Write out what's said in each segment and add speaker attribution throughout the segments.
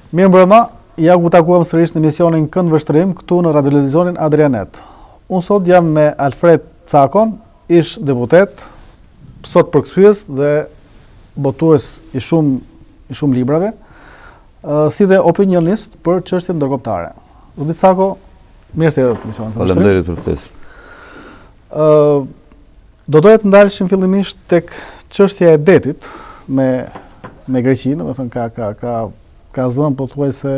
Speaker 1: Mirë mbrëma, ja ku takuam sërish në emisionin Këndveshtrim këtu në radiolevizionin Adrianet. Unë sot jam me ALFRED CAKOn, ish deputet, sot përkthyes dhe botues i shumë librave, si dhe opinionist për çështjet ndërkombëtare. Zoti Cako, mirë se erdhët në emisionin Këndveshtrim.
Speaker 2: Faleminderit për ftesën.
Speaker 1: Do doja të ndaleshim fillimisht tek çështja e detit me Greqinë, domethënë ka zënë pothuajse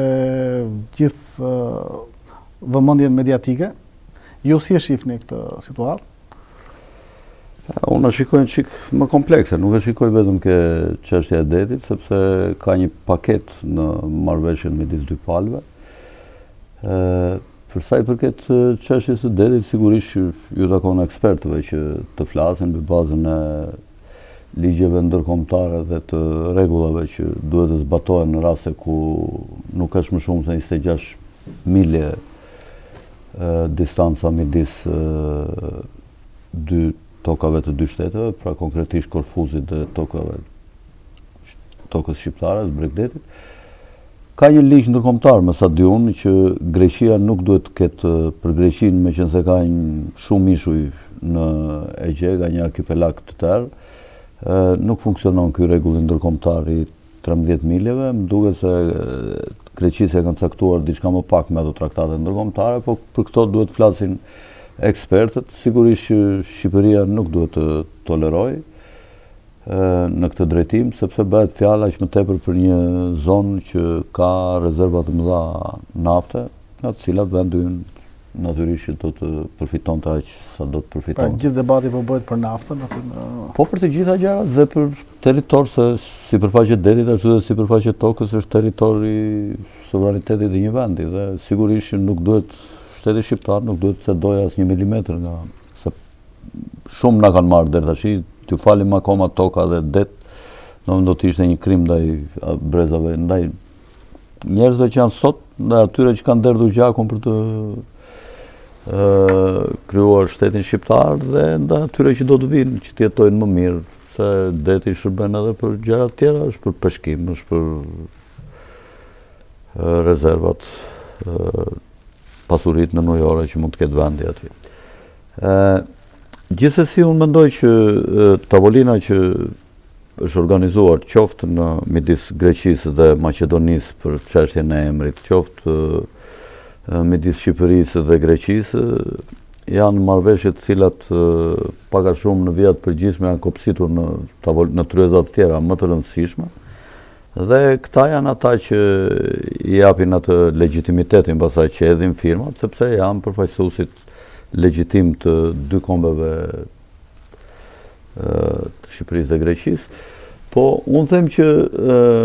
Speaker 1: gjithë vëmendjen mediatike. Ju si e shihni këtë situatë?
Speaker 2: Unë e shikoj një çik më komplekse, nuk e shikoj vetëm ke çështja e detit, sepse ka një paket në marrëveshjen midis dy palëve. Për sa i përket çështjes së detit, sigurisht ju takon ekspertëve që të flasin mbi bazën e ligjeve ndërkombëtare dhe të rregullave që duhet të zbatohen në raste ku nuk është më shumë se 26 milje distanca midis dy tokave të dy shteteve, pra konkretisht Korfuzit dhe tokës shqiptare, të Bregdetit. Ka një ligj ndërkombëtar, me sa di unë, që Greqia nuk duhet të ketë për Greqinë, meqense ka shumë ishuj në Egje, ka një arkipelag të tërë, nuk funksionon ky rregull ndërkombëtar i 13 miljeve. Më duket se Greqisë kanë caktuar diçka më pak me ato traktate ndërkombëtare, po për këto duhet flasin ekspertët. Sigurisht që Shqipëria nuk duhet të tolerojë në këtë drejtim, sepse bëhet fjala aq më tepër për një zonë që ka rezerva të mëdha nafte, nga të cilat vendi ynë natyrisht do të përfitonte aq sa do të përfitonte.
Speaker 1: Pra gjithë debati po bëhet për naftën apo
Speaker 2: Po për të gjitha gjërat dhe për territor, se sipërfaqe e detit ashtu dhe sipërfaqe e tokës është territori i sovranitetit të një vendi, dhe sigurisht që nuk duhet shteti shqiptar nuk duhet të cedojë as 1 milimetër nga, se shumë na kanë marrë deri tash, t'ju falim akoma toka dhe det, do të ishte një krim ndaj brezave, ndaj njerëzve që janë sot, ndaj atyre që kanë derdhur gjakun për të krijuar shtetin shqiptar dhe ndaj atyre që do të vinë, që të jetojnë më mirë, se deti shërben edhe për gjëra të tjera, është për peshkim, është për rezervat, pasuritë nënojore që mund të ketë vendi aty. Gjithsesi, unë mendoj që tavolina që është organizuar qoftë në midis Greqisë dhe Maqedonisë për çështjen e emrit, qoftë midis Shqipërisë dhe Greqisë, janë marrëveshje të cilat pak a shumë në vijat përgjithshme janë kopsitur në tryeza të tjera më të rëndësishme. Dhe këta janë ata që i japin atë legitimitetin pastaj që edhin firmat, sepse janë përfaqësuesit legjitim të dy kombeve të Shqipërisë dhe Greqisë. Po unë them që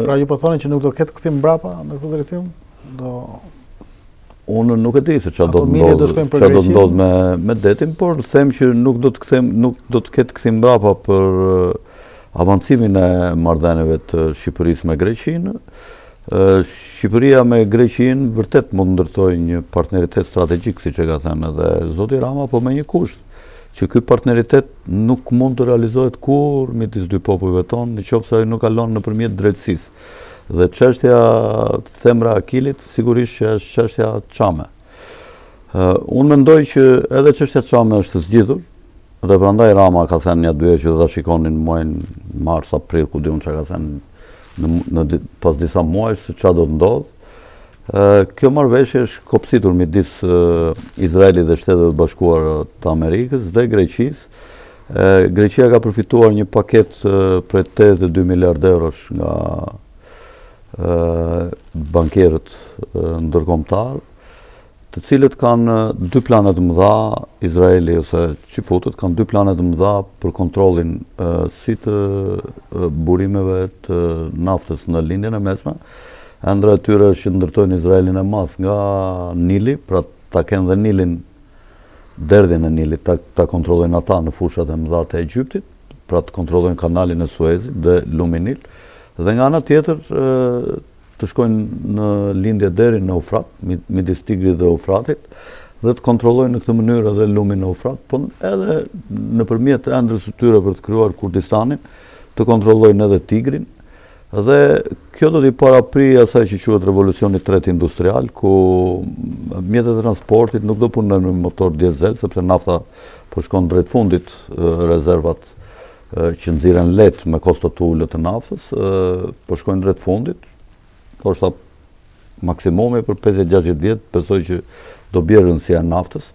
Speaker 1: pra ju po thoni që nuk do ketë kthim mbrapa në këtë drejtim?
Speaker 2: Unë nuk e di se çfarë do të ndodh me detin, por them që nuk do të ketë kthim mbrapa për avancimin e marrëdhënieve të Shqipërisë me Greqinë. Shqipëria me Greqinë vërtet mund ndërtojë një partneritet strategjik, siç e ka thënë edhe zoti Rama, po me një kusht, që ky partneritet nuk mund të realizohet kurrë midis dy popujve tonë, nëse ai nuk kalon nëpërmjet drejtësisë. Dhe çështja themra Akilit sigurisht që është çështja çame. Unë mendoj që edhe çështja çame është zgjidhur, dhe prandaj Rama ka thënë ja dyja që do ta shikonin muajin mars, aprill, ku diun çka ka thënë pas disa muajsh se çfarë do të ndodh. Kjo marrëveshje është kopsitur midis Izraelit dhe Shteteve të Bashkuara të Amerikës dhe Greqisë. Greqia ka përfituar një paket prej 82 miliardë eurosh nga bankierët ndërkombëtar, të cilët kanë dy plane të mëdha. Izraeli ose Çifutët kanë dy plane të mëdha për kontrollin si të burimeve të naftës në lindjen e mesme. Ëndra e tyre është që ndërtojnë Izraelin e madh nga Nili, pra ta kenë dhe Nilin, derdhjen e Nilit, ta kontrollojnë ata në fushat e mëdha të Egjiptit, pra të kontrollojnë kanalin e Suezit dhe lumin Nil, dhe nga ana tjetër të shkojnë në lindje deri në Eufrat, midis Tigrit dhe Eufratit, dhe të kontrollojnë në këtë mënyrë edhe lumin në Eufrat, po edhe nëpërmjet ëndrës së tyre për të krijuar Kurdistanin, të kontrollojnë edhe Tigrin, Dhe kjo do t'i parapri asaj që quhet revolucioni i tretë industrial, ku mjetet e transportit nuk do punojnë me motor diesel, sepse nafta po shkon drejt fundit, rezervat që nxiren lehtë me kosto të ulët të naftës, po shkojnë drejt fundit. Ndoshta maksimumi për 50-60 vjet besoj që do bjerë rëndësia e naftës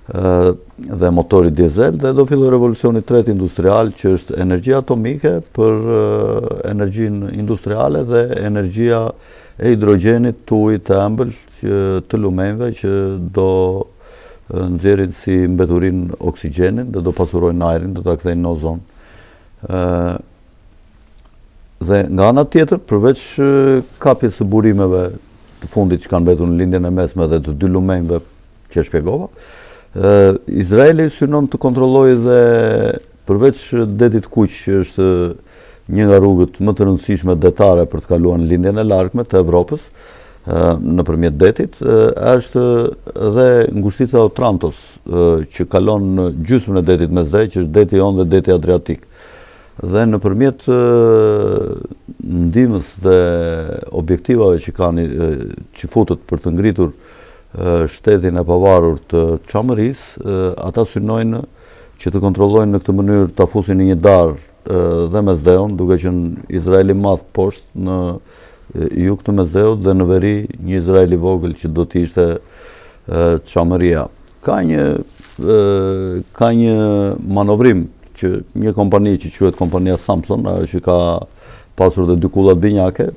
Speaker 2: dhe motori diesel, dhe do filloj revolucioni i tretë industrial, që është energjia atomike për energjinë industriale dhe energjia e hidrogjenit të ujit të ëmbël të lumenjve, që do nxjerrin si mbeturin oksigjenin dhe do pasurojnë ajrin, do ta kthejnë në ozon. Dhe nga ana tjetër, përveç kapjes së burimeve të fundit që kanë mbetur në lindjen e mesme dhe të dy lumenjve që e shpjegova, Izraeli synon të kontrollojë dhe përveç detit Kuq, që është një nga rrugët më të rëndësishme detare për të kaluar në lindjen e largme të Evropës nëpërmjet detit, është dhe ngushtica Otrantos, që kalon në gjysmën e detit Mesdhej, që është deti Jon dhe deti Adriatik. Dhe nëpërmjet ndihmës dhe objektivave që futët për të ngritur shtetin e pavarur të Çamërisë, ata synojnë që të kontrollojnë në këtë mënyrë ta fusin në një darë dhe Mesdheun, duke qenë Izraeli madh poshtë në jug të Mesdheut dhe në veri një Izrael i vogël që do të ishte Çamëria. Ka një manovrim që një kompani që quhet kompania Samson, ajo që ka pasur dhe dy kulla binjake,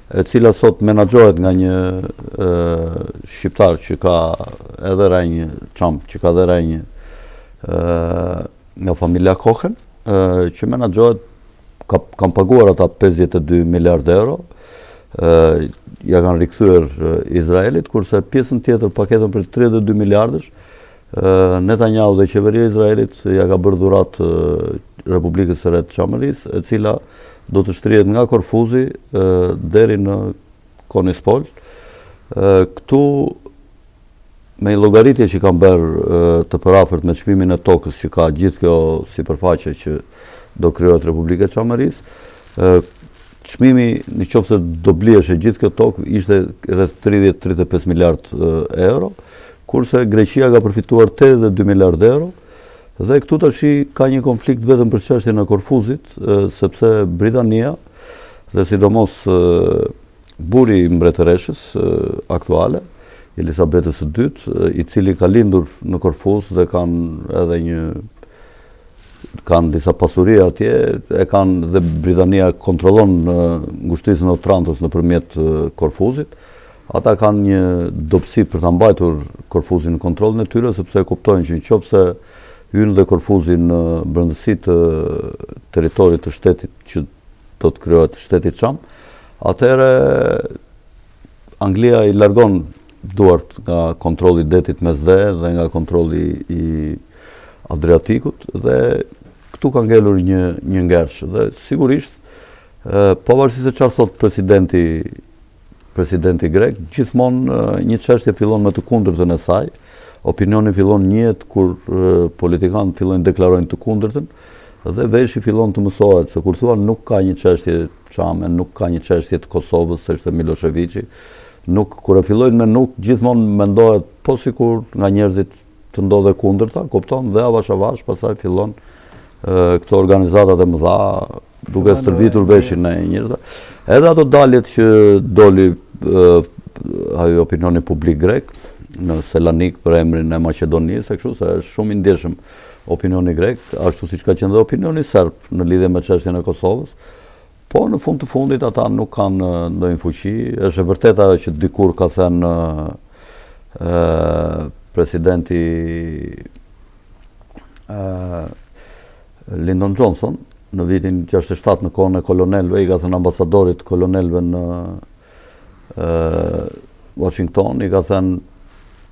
Speaker 2: e cila sot menaxhohet nga një shqiptar që ka edhe rënjë çam, që ka edhe rënjë nga familja Kohen, që menaxhohet, kanë paguar ata 52 miliardë euro, ja kanë rikthyer Izraelit, kurse pjesën tjetër, paketën për 32 miliardësh, Netanyahu dhe qeveria e Izraelit ja ka bërë dhuratë Republikës së Re të Çamërisë, e cila do të shtrihet nga Korfuzi deri në Konispol. Këtu, me llogaritje që kanë bërë të përafërt me çmimin e tokës që ka gjithë kjo sipërfaqe që do krijohet Republika e Çamërisë, çmimi nëse do blihej gjithë kjo tokë ishte rreth 30-35 miliardë euro, kurse Greqia ka përfituar 82 miliardë euro. Dhe këtu tash ka një konflikt vetëm për çështjen e Korfuzit, sepse Britania dhe sidomos buri i mbretëreshës aktuale, Elisabetës së dytë, i cili ka lindur në Korfuz dhe kanë disa pasuri atje, dhe Britania kontrollon ngushticën e Otrantos nëpërmjet Korfuzit. Ata kanë një dobësi për ta mbajtur Korfuzin në kontrollin e tyre, sepse kuptojnë që nëse hynë dhe Korfuzi në brendësi të territorit të shtetit që do të krijohet shteti Çam, atëherë Anglia i largon duart nga kontrolli i detit Mesdhe dhe nga kontrolli i Adriatikut, dhe këtu ka ngelur një ngersh. Dhe sigurisht, pavarësisht se çfarë thot presidenti grek, gjithmonë një çështje fillon me të kundërtën e saj. Opinioni fillon njihet kur politikanët fillojnë deklarojnë të kundërtën, dhe veshi fillon të mësohet, se kur thua nuk ka një çështje Çame, nuk ka një çështje të Kosovës, se është Miloševiqi, kur e fillojnë me nuk, gjithmonë mendohet po sikur nga njerëzit të ndodhe kundërta, kupton, dhe avash avash pastaj fillon këto organizatat e mëdha duke stërvitur veshin e njerëzve. Edhe ato daljet që doli opinioni publik grek në Selanik për emrin e Maqedonisë, kështu se është shumë i ndjeshëm opinioni grek, ashtu siç ka qenë dhe opinioni serb në lidhje me çështjen e Kosovës. Po në fund të fundit ata nuk kanë ndonjë fuqi. Është e vërtetë ajo që dikur ka thënë presidenti Lyndon Johnson në vitin 67 në kohën e kolonelëve, i ka thënë ambasadorit kolonelëve në Washington, i ka thënë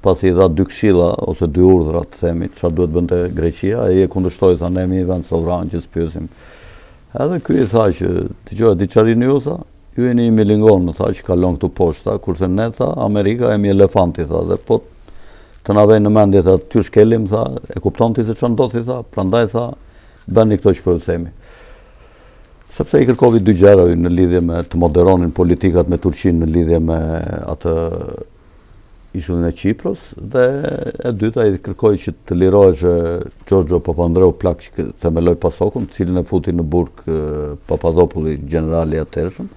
Speaker 2: pasi i dha 2 këshilla ose 2 urdhra, të themi, çfarë duhet bënte Greqia, ai e kundërshtoi, tha, ne jemi një vend sovran që s'pyesim. Edhe ky i tha që, dëgjoj, di çfarë ju, tha, ju jeni një milingon, tha, që kalon këtu poshtë, kurse ne, tha, Amerika jemi elefanti, tha, dhe po të na vejnë në mendje, tha, ty shkelim, tha, e kupton ti se çfarë ndodhi, tha, prandaj, tha, bëni këto që po ju themi. Sepse i kërkovi dy gjëra në lidhje me të moderonin politikat me Turqinë në lidhje me atë ishullin e Qipros, dhe e dyta i kërkoi që të lirohej Giorgio Papandreou plak që themeloi PASOK-un, cilin e futi në burg Papadopulli, generali i atëhershëm.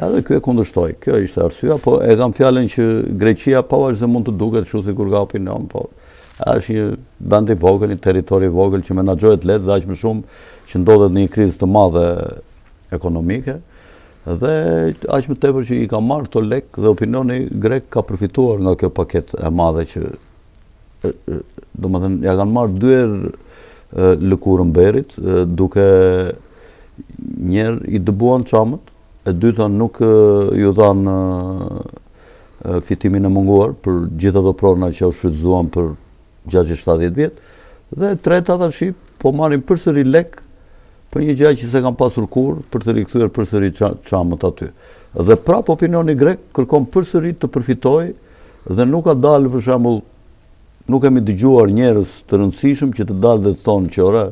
Speaker 2: Edhe ky e kundërshtoi. Kjo ishte arsyeja, po e kam fjalën që Greqia pavarësisht se mund të duket kështu sikur ka opinion, po është një vend i vogël, një territor i vogël që menaxhohet lehtë dhe aq më shumë që ndodhet në një krizë të madhe ekonomike, dhe aq më tepër që i ka marrë këto lek dhe opinioni grek ka përfituar nga kjo paketë e madhe që domethënë ja kanë marrë dyer lëkurën berit, duke njëherë i dëbuan çamët, e dyta nuk ju dhan fitimin e munguar për gjithë ato prona që u shfrytzuan për 60-70 vjet, dhe e treta tash po marrin përsëri lek për një gjë që s'e kanë pasur kurrë, për të rikthyer përsëri çamët aty. Dhe prap opinioni grek kërkon përsëri të përfitojë dhe nuk ka dalë, për shembull, nuk kemi dëgjuar njerëz të rëndësishëm që të dalë dhe të thonë që ora,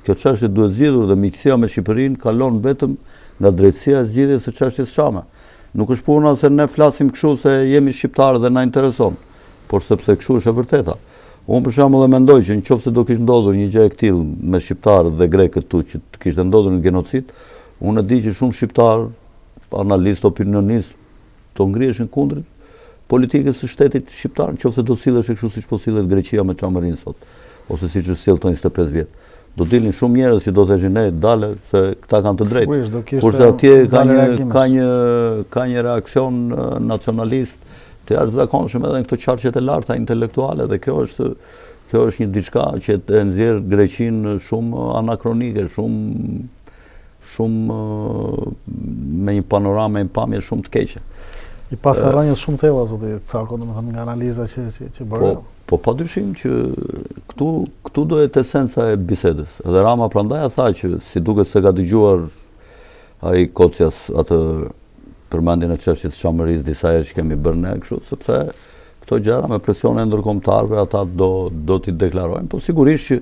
Speaker 2: kjo çështje duhet zgjidhur dhe miqësia me Shqipërinë kalon vetëm nga drejtësia e zgjidhjes së çështjes çame. Nuk është puna se ne flasim kështu se jemi shqiptarë dhe na intereson, por sepse kështu është e vërteta. Unë për shembull e mendoj që nëse do kishte ndodhur një gjë e tillë me shqiptarët dhe grekët tu që kishte ndodhur një genocid, unë e di që shumë shqiptarë, analistë, opinionistë, do ngriheshin kundër politikës së shtetit shqiptar, nëse do sillesh kështu siç po sillet Greqia me çamërinë sot, ose siç është sjellë 25 vjet. Do dilin shumë njerëz që do të thëshin ne dalë se këta kanë të drejtë. Kurse atje ka një reakcion nacionalist të jashtëzakonshëm edhe në këto qarqet e larta intelektuale, dhe kjo është një diçka që e nxjerr Greqinë shumë anakronike, shumë me një panoramë, një pamje shumë të keqe.
Speaker 1: I pas ka rënjët shumë thella, zoti Cako, domethënë nga analiza që bëra.
Speaker 2: Po padyshim që këtu do jetë esenca e bisedës. Dhe Rama prandaj tha që si duket se ka dëgjuar ai Kocjas atë përmendjen e çështjes së çamërisë disa herë që kemi bërë ne kështu, sepse këto gjëra me presione ndërkombëtarëve ata do t'i deklarojnë, po sigurisht që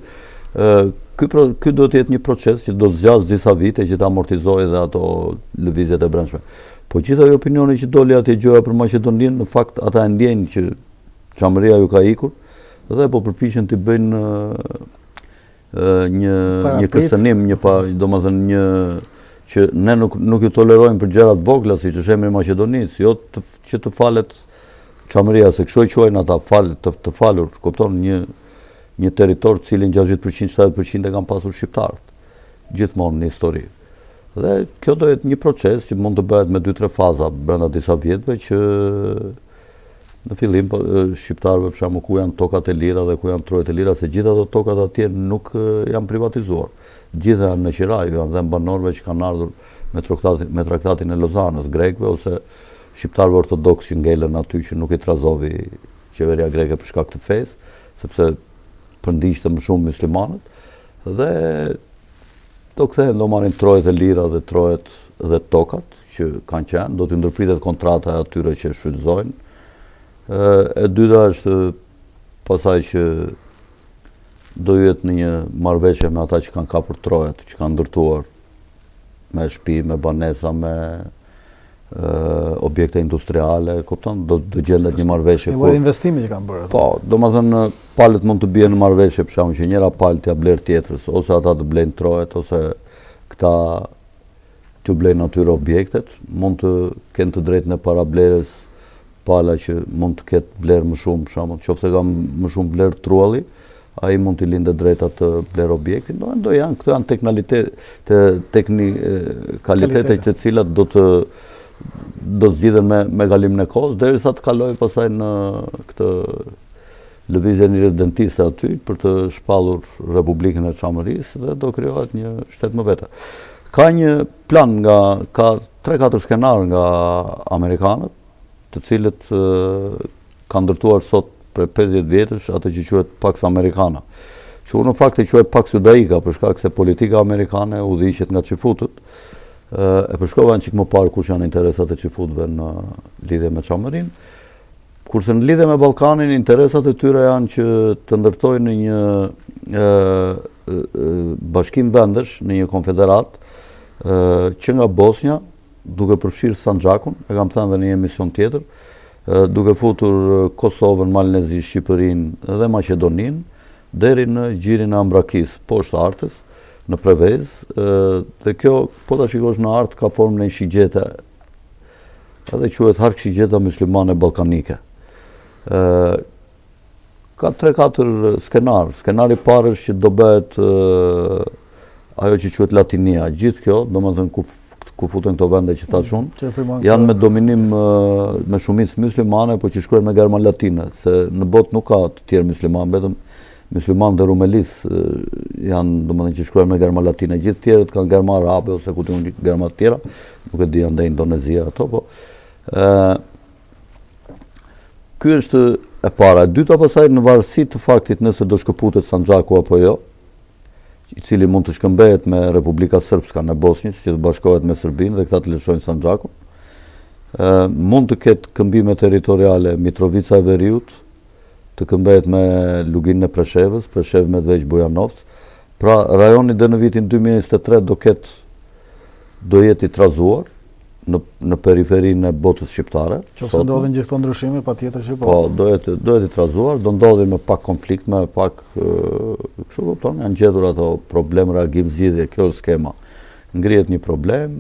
Speaker 2: ky do të jetë një proces që do zgjas disa vite që të amortizojë dhe ato lëvizjet e brendshme. Po gjithë ajo opinioni që doli atje gjoja për Maqedoninë, në fakt ata e ndjejnë që çamëria ju ka ikur dhe po përpiqen të bëjnë një kërcënim, domethënë një që ne nuk ju tolerojmë për gjëra të vogla siç është emri i Maqedonisë, jo që të falet çamëria, se kështu e quajnë ata, të falur, kupton, një territor të cilin 60%, 70% e kanë pasur shqiptarët gjithmonë në histori. Dhe kjo do jetë një proces që mund të bëhet me 2-3 faza brenda disa vjetëve, që në fillim shqiptarëve për shembull ku janë tokat e lira dhe ku janë trojet e lira, se gjithë ato tokat atje nuk janë privatizuar. Gjithë janë në qiraj, janë dhe banorëve që kanë ardhur me traktatin e Lozanës, grekëve ose shqiptarëve ortodoks që ngelen aty, që nuk i trazovi qeveria greke për shkak të fesë, sepse përndiqte më shumë muslimanët, dhe do kthehen, do marrin trojet e lira dhe trojet dhe tokat që kanë qenë, do t'u ndërpritet kontrata e atyre që shfrytëzojnë. E dyta është pasaj që do jetë në një marrëveshje me ata që kanë kapur trojet, që kanë ndërtuar me shtëpi, me banesa, me objekte industriale, kupton, do gjendet një marrëveshje.
Speaker 1: Një lloj investimi që kanë bërë.
Speaker 2: Po, domethënë palët mund të bien në marrëveshje, për shkakun që njëra palë t'ia bler tjetrës, ose ata të blejnë trojet, ose këta t'u blejnë atyre objektet, mund të kenë të drejtën e parablerjes pala që mund të ketë vlerë më shumë, për shkakun, nëse ka më shumë vlerë trulli, ai mund të lindë drejta të blerë objektin. Këto janë teknikalitete të cilat do të zgjidhen me kalimin e kohës, derisa të kalojë pastaj në këtë lëvizjen irredentiste aty për të shpallur Republikën e Çamërisë dhe do krijohet një shtet më vete. Ka një plan ka 3-4 skenar nga amerikanët, të cilët kanë ndërtuar sot për 50 vjetësh atë që quhet Pax Americana, që në fakt e quhet Pax Judaika për shkak se politika amerikane udhëhiqet nga xifutët. E përshkova një çik më parë kush janë interesat e xifutëve në lidhje me Çamërinë, kurse në lidhje me Ballkanin interesat e tyre janë që të ndërtojnë një bashkim vendesh në një konfederat që nga Bosnja, duke përfshirë Sanxhakun, e kam thënë dhe në një emision tjetër, duke futur Kosovën, Malnezi, Shqipërinë dhe Maqedoninë, deri në gjirin e Ambrakis, poshtë Artës, në Prevez, dhe kjo, po ta shikosh në Artë, ka formën e një shigjete, edhe quhet hark shigjeta muslimane balkanike. Ka 3-4 skenar. Skenari parë është që do bëhet ajo që quhet Latinia. Gjithë kjo, domethënë ku futen këto vende që tash unë, janë me dominim me shumicë muslimane, po që shkruajnë me gërma latine, se në botë nuk ka të tjerë muslimanë, vetëm muslimanë dhe rumelis janë, domethënë, që shkruajnë me gërma latine. Gjithë tjerët kanë gërma arabe ose ku diun gërma të tjera, nuk e di janë dhe Indonezia ato, po. Ky është e para. E dyta pasaj në varësi të faktit nëse do shkëputet Sanxhaku apo jo, i cili mund të shkëmbehet me Republika Srpska në Bosnjë, që të bashkohet me Serbinë dhe këta të lëshojnë Sanxhakun. Mund të ketë këmbime territoriale Mitrovica e Veriut, të këmbehet me Luginën e Preshevës, Preshev Medveç Bujanovc. Pra rajoni dhe në vitin 2023 do jetë i trazuar në periferinë e botës shqiptare.
Speaker 1: Qofse ndodhin gjithë këto ndryshime, patjetër që po.
Speaker 2: Po, do jetë i trazuar, do ndodhin me pak konflikt, me pak kështu kupton, janë gjetur ato problem, reagim, zgjidhje, kjo është skema. Ngrihet një problem,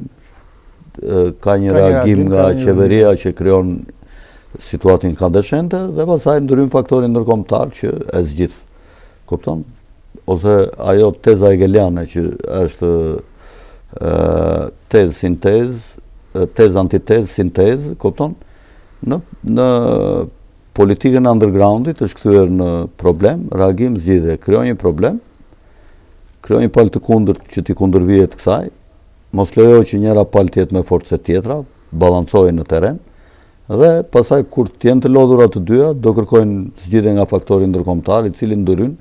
Speaker 2: ka një reagim nga qeveria që krijon situatin kandeshente dhe pastaj ndrym faktorin ndërkombëtar që e zgjidh. Kupton? Ose ajo teza hegeliane që është tezë sintezë, tezë antitezë, sintezë, kupton? Në politikën e undergroundit është kthyer në problem, reagim, zgjidhje. Krijon një problem, krijon një palë të kundërt që t'i kundërvihet kësaj, mos lejo që njëra palë të jetë me forcë se tjetra, balancojnë në terren, dhe pastaj kur të jenë të lodhura të dyja, do kërkojnë zgjidhje nga faktori ndërkombëtar, i cili ndryn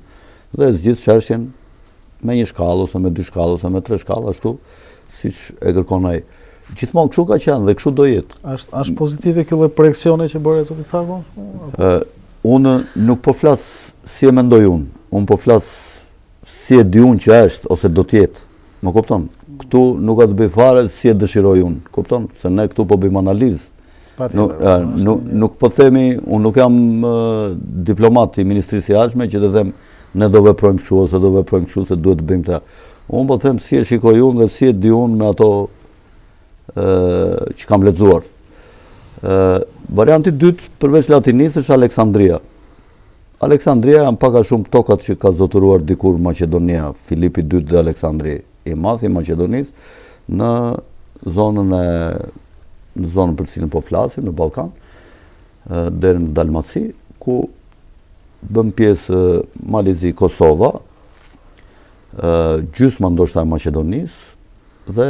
Speaker 2: dhe zgjidh çështjen me një shkallë ose me 2 shkallë ose me 3 shkallë, ashtu siç e kërkon ai. Gjithmonë kështu ka qenë dhe kështu do jetë.
Speaker 1: Është pozitive kjo lloj projeksione që bëre zoti Cako?
Speaker 2: Unë nuk po flas si e mendoj unë. Unë po flas si e di unë që është ose do të jetë. Më kupton? Këtu nuk ka të bëj fare si e dëshiroj unë. Kupton? Se ne këtu po bëjmë analizë. Nuk po themi, unë nuk jam diplomat i Ministrisë së Jashtme që të them ne do veprojmë kështu ose do veprojmë kështu se duhet të bëjmë këtë. Unë po them si e shikoj unë dhe si e di unë me ato që kam lexuar. Varianti dytë përveç Latinisë është Aleksandria. Aleksandria janë pak a shumë tokat që ka zotëruar dikur Maqedonia, Filipi II dhe Aleksandri i Madh i Maqedonisë në zonën për cilën po flasim, në Ballkan, deri në Dalmaci, ku bën pjesë Malezi, Kosova, gjysma ndoshta e Maqedonisë dhe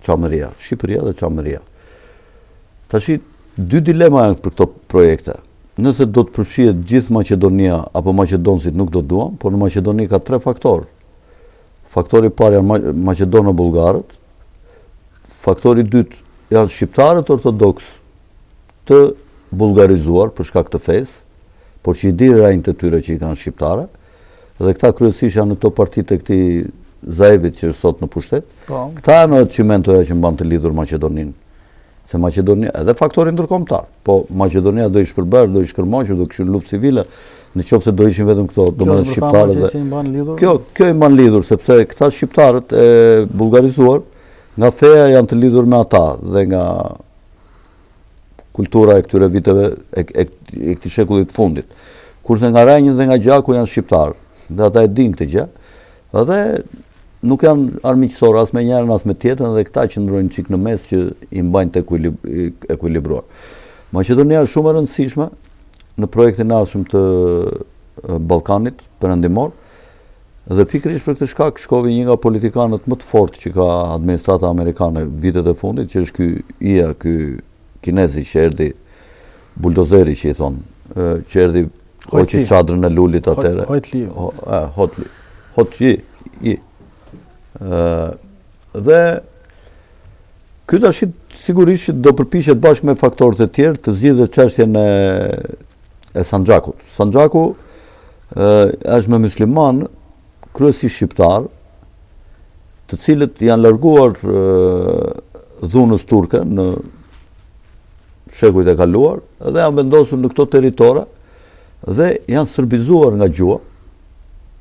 Speaker 2: Çamëria, Shqipëria dhe Çamëria. Tashi dy dilema janë për këto projekte. Nëse do të përfshihet gjithë Maqedonia apo maqedonësit nuk do duan, por në Maqedoni ka 3 faktorë. Faktori i parë janë maqedono-bullgarët. Faktori i dytë janë shqiptarët ortodoks të bullgarizuar për shkak të fesë, por që i di rajnë të tyre që i kanë shqiptare, dhe këta kryesisht janë në këto partitë e këtij Zaevit që është sot në pushtet. Këta janë çimentoja që mban të lidhur Maqedoninë. Se Maqedonia, edhe faktori ndërkombëtar, po Maqedonia do i shpërber, do i shkërmoqë, do kishte luftë civile, nëse do ishin vetëm këto, domethënë shqiptarët dhe kjo i mban lidhur sepse këta shqiptarët e bullgarizuar nga feja janë të lidhur me ata dhe nga kultura e këtyre viteve e këtij shekullit të fundit. Kurse nga rrenjët dhe nga gjaku janë shqiptarë, dhe ata e dinë këtë gjë, edhe nuk janë armiqësor as me njërin as me tjetrën dhe këta qëndrojnë çik në mes që i mbajnë të ekuilibruar. Maqedonia është shumë e rëndësishme në projektin e ardhshëm të Ballkanit perëndimor dhe pikërisht për këtë shkak shkovi një nga politikanët më të fortë që ka administrata amerikane vitet e fundit, që është ky kinezi që erdhi, buldozeri që i thon, që erdhi hoqi çadrën e lulit atëre. Hotli. Dhe ky tash sigurisht do përpiqet bashkë me faktorët e tjerë të zgjidhë çështjen e Sanxhakut. Sanxhaku është me musliman, kryesisht shqiptar, të cilët janë larguar dhunës turke në shekujt e kaluar dhe janë vendosur në këto territora dhe janë sërbizuar nga gjua,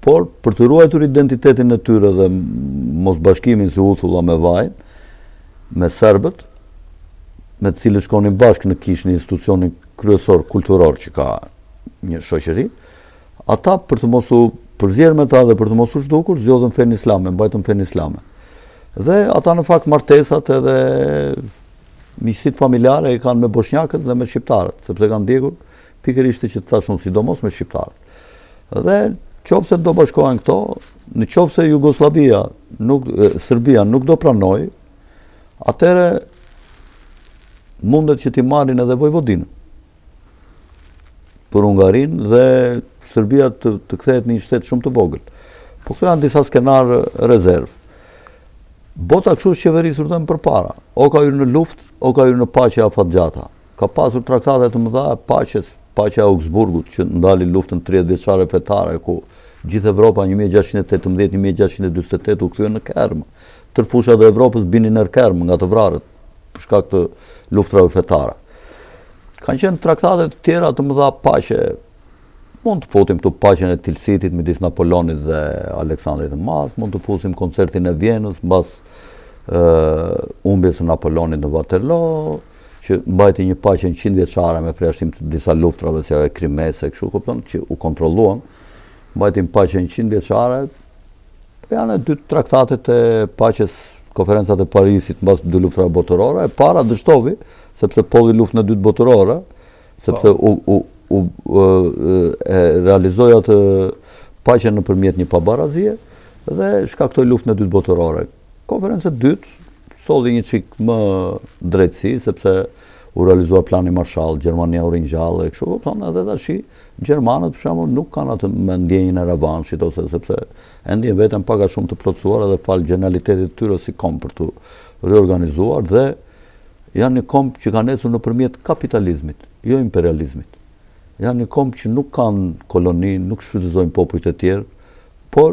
Speaker 2: por për të ruajtur identitetin e tyre dhe mos bashkimin si uthulla me vajin, me serbët, me të cilët shkonin bashkë në kishë një institucionin kryesor kulturor që ka një shoqëri, ata për të mos u përzjerë me ta dhe për të mos u zhdukur, zgjodhen fenë islame, mbajtën fenë islame. Dhe ata në fakt martesat edhe miqësitë familjare i kanë me bosnjakët dhe me shqiptarët, sepse kanë ndjekur pikërisht që të thashun sidomos me shqiptarët. Dhe qofse do bashkohen këto, në qofse Jugoslavia, Serbia nuk do pranoj, atëre mundet që t'i marrin edhe Vojvodinën për Hungarin dhe Serbia të kthehet në një shtet shumë të vogël. Po këto janë disa skenar rezervë. Bota kështu është qeverisur dhe më përpara. O ka hyrë në luftë, o ka hyrë në paqe afatgjata. Ka pasur traktate të mëdha e paqes, paqja e Augsburgut që ndali luftën 30 vjeçare fetare ku gjithë Evropa 1618-1648 u kthye në kermë. Tërë fushat e Evropës binin në kermë nga të vrarët për shkak të luftrave fetare. Kanë qenë traktate të tjera të mëdha paqe. Mund të futim këtu paqen e Tilsitit midis Napoleonit dhe Aleksandrit të Madh, mund të fusim koncertin e Vjenës mbas humbjes së Napoleonit në Waterloo, që mbajti një paqe 100 vjeçare me përjashtim të disa luftrave si ajo e Krimese, kështu kupton, që u kontrolluan. Mbajti një paqe 100 vjeçare. Janë dy traktatet e paqes, konferencat e Parisit mbas dy luftrave botërore. E para dështovi, sepse polli luftën e dytë botërore, sepse realizoi atë paqen nëpërmjet një pabarazie dhe shkaktoi luftën e dytë botërore. Konferenca e dytë solli një çik më drejtësi sepse u realizua plani Marshall, Gjermania u ringjallë, kështu kupton, edhe tash gjermanët për shembull nuk kanë atë me ndjenjën e revanshit ose sepse e ndjen veten pak a shumë të plotësuar edhe fal genialitetit të tyre si kom për të reorganizuar dhe janë një kom që kanë ecur nëpërmjet kapitalizmit, jo imperializmit. Janë një kom që nuk kanë koloni, nuk shfrytëzojnë popujt e tjerë, por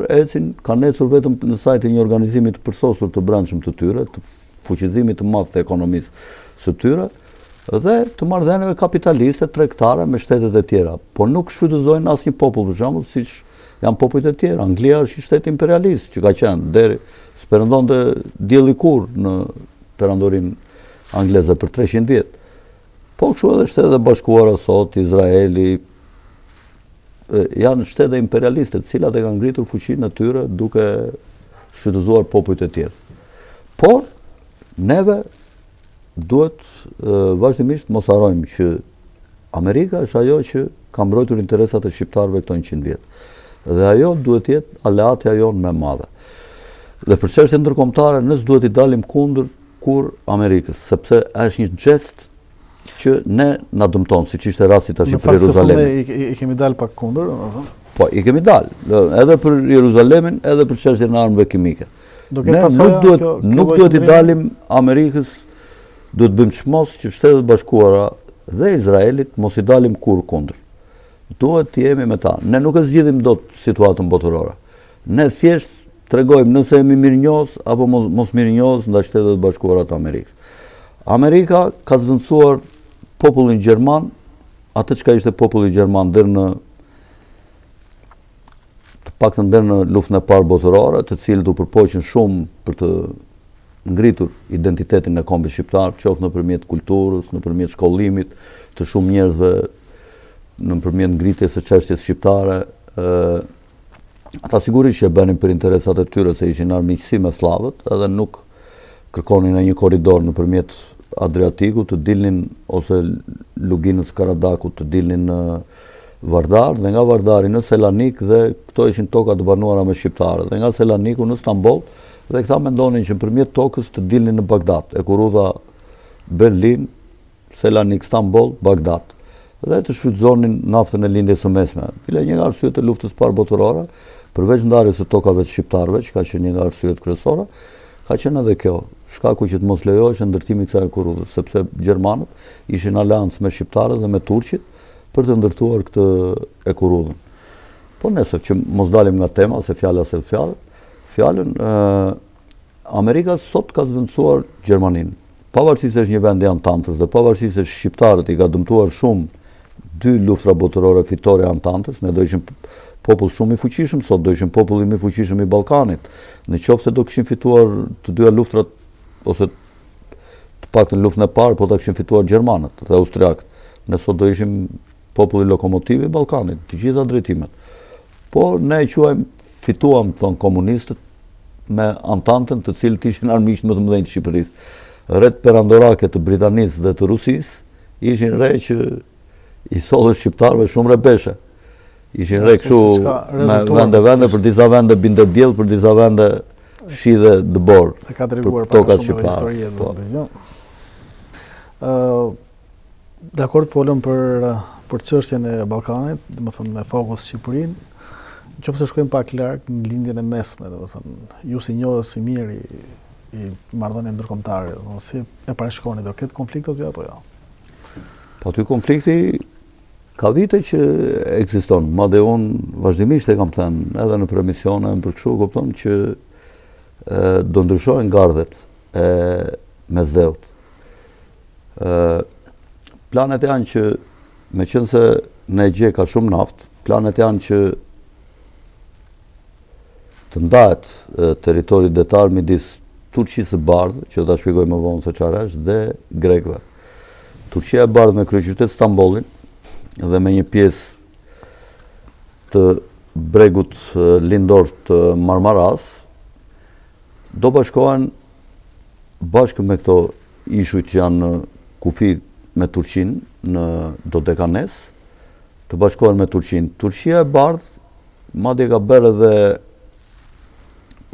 Speaker 2: kanë ecur vetëm në sajtë një organizimi të përsosur të brendshëm të tyre, të fuqizimit të madh të ekonomisë së tyre dhe të marrëdhënieve kapitaliste tregtare me shtetet e tjera, por nuk shfrytëzojnë asnjë popull, për shembull, siç janë popujt e tjerë. Anglia është një shtet imperialist që ka qenë deri s'perëndonte dielli kurr në perandorinë angleze për 300 vjet. Po kështu edhe shtetet e bashkuara sot, Izraeli, janë shtete imperialiste, të cilat e kanë ngritur fuqinë e tyre duke shfrytëzuar popujt e tjerë. Por neve duhet vazhdimisht mos harrojmë që Amerika është ajo që ka mbrojtur interesat e shqiptarëve këto 100 vjet. Dhe ajo duhet të jetë aleatja jonë më e madhe. Dhe për çështjen ndërkombëtare ne s'duhet i dalim kundër kur Amerikës, sepse është një gest që ne na dëmton, siç ishte rasti tash për Jeruzalemin.
Speaker 1: I kemi dalë pak kundër, domethënë.
Speaker 2: Po, i kemi dalë, edhe për Jeruzalemin, edhe për çështjen e armëve kimike. Ne nuk duhet i dalim Amerikës, duhet bëjmë çmos që Shtetet Bashkuara dhe Izraelit mos i dalim kur kundër. Duhet të jemi me ta. Ne nuk e zgjidhim dot situatën botërore. Ne thjesht tregojmë nëse jemi mirënjohës apo mos mirënjohës ndaj Shtetet Bashkuara të Amerikës. Amerika ka zvendësuar popullin gjerman, atë çka ishte populli gjerman deri në të paktën deri në luftën e parë botërore, të cilët u përpoqën shumë për të ngritur identitetin e kombit shqiptar, qoftë nëpërmjet kulturës, nëpërmjet shkollimit të shumë njerëzve, nëpërmjet ngritjes së çështjes shqiptare. Ata sigurisht që e bënin për interesat e tyre se ishin armiqësi me slavët, edhe nuk kërkonin në një korridor nëpërmjet Adriatikut të dilnin ose luginës Karadakut të dilnin në Vardar dhe nga Vardari në Selanik dhe këto ishin toka të banuara me shqiptarë dhe nga Selaniku në Stamboll dhe këta mendonin që nëpërmjet tokës të dilnin në Bagdad, e kurudha Berlin, Selanik, Stamboll, Bagdad dhe të shfrytëzonin naftën e lindjes së mesme. Cila një nga arsyet e luftës parë botërore, përveç ndarjes së tokave të shqiptarëve, që ka qenë një nga arsyet kryesore, ka qenë edhe kjo, shkaku që të mos lejohej ndërtimi i kësaj kurudhe, sepse gjermanët ishin aleancë me shqiptarët dhe me turqit për të ndërtuar këtë e kurudhën. Po nëse që mos dalim nga tema, se fjala se fjalën, Amerika sot ka zvendësuar Gjermaninë. Pavarësisht se është një vend i Antantës dhe pavarësisht se shqiptarët i ka dëmtuar shumë 2 luftra botërore fitore Antantës, ne do ishim popull shumë i fuqishëm, sot do ishim popull më i fuqishëm i Ballkanit. Në qoftë se do kishin fituar të dyja luftrat ose të paktën luftën e parë, po ta kishin fituar gjermanët dhe austriakët. Ne sot do ishim populli lokomotiv i Ballkanit, të gjitha drejtimet. Po ne e quajmë fituam thon komunistët me Antantën, të cilët ishin armiqtë më të mëdhenj të Shqipërisë. Rreth perandorake të Britanisë dhe të Rusisë ishin re që i sollën shqiptarëve shumë rebeshe. Ishin re kështu me vende për disa vende Binderbjell, për disa vende Shi dhe Dëbor.
Speaker 1: E ka treguar pak shumë histori e dakord, folëm për çështjen e Ballkanit, domethënë me fokus Shqipërinë. Nëse shkojmë pak larg në lindjen e mesme, domethënë ju si njohës i mirë i marrëdhënieve ndërkombëtare, si e parashikoni, do ketë konflikte aty apo jo?
Speaker 2: Po aty konflikti ka vite që ekziston, madje unë vazhdimisht e kam thënë edhe në emisione për kështu, kupton që do ndryshohen gardhet e mesdheut. Planet janë që, meqense ne gjej ka shumë naftë, planet janë që të ndahet territori detar midis Turqisë së Bardhë, që do ta shpjegoj më vonë se çfarë është, dhe grekëve. Turqia e Bardhë me kryeqytet Stambollin dhe me një pjesë të bregut lindor të Marmaras do bashkohen bashkë me këto ishuj që janë në kufi me Turqinë në Dodekanes, të bashkohen me Turqinë. Turqia e Bardhë madje ka bërë edhe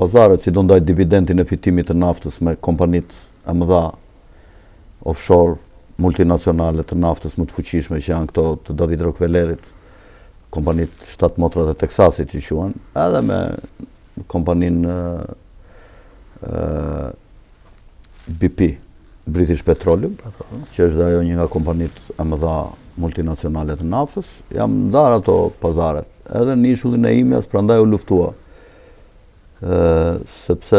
Speaker 2: pazaret si do ndaj dividendin e fitimit të naftës me kompanitë e mëdha offshore multinacionale të naftës më të fuqishme që janë këto të David Rockefellerit, kompanitë 7 motrat e Teksasit që quhen, edhe me kompaninë BP, British Petroleum, që është ajo një nga kompanitë e mëdha multinacionale të naftës, jam ndar ato pazaret. Edhe në ishullin e Imjas, prandaj u luftua. Sepse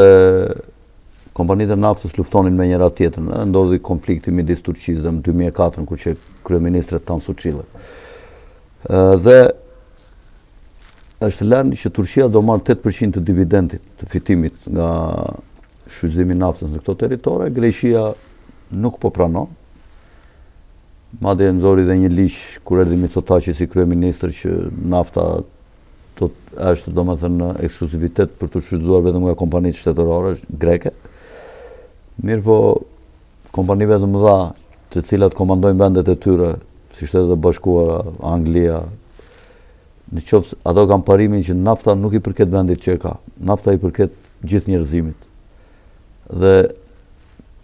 Speaker 2: kompanitë e naftës luftonin me njëra tjetrën, ndodhi konflikti midis Turqisë dhe në 2004 kur që kryeministret Tansu Çiller. Dhe është lënë që Turqia do marrë 8% të dividendit, të fitimit nga shfrytëzimi i naftës në këto territore, Greqia nuk po pranon. Madje nxori dhe një ligj kur erdhi Mitsotakis si kryeministër që nafta është domethënë ekskluzivitet për të shfrytëzuar vetëm nga kompanitë shtetërore greke. Mirë po, kompanive të mëdha të cilat komandojnë vendet e tyre, si Shtetet e Bashkuara, Anglia, në qoftë ato kanë parimin që nafta nuk i përket vendit që e ka, nafta i përket gjithë njerëzimit. Dhe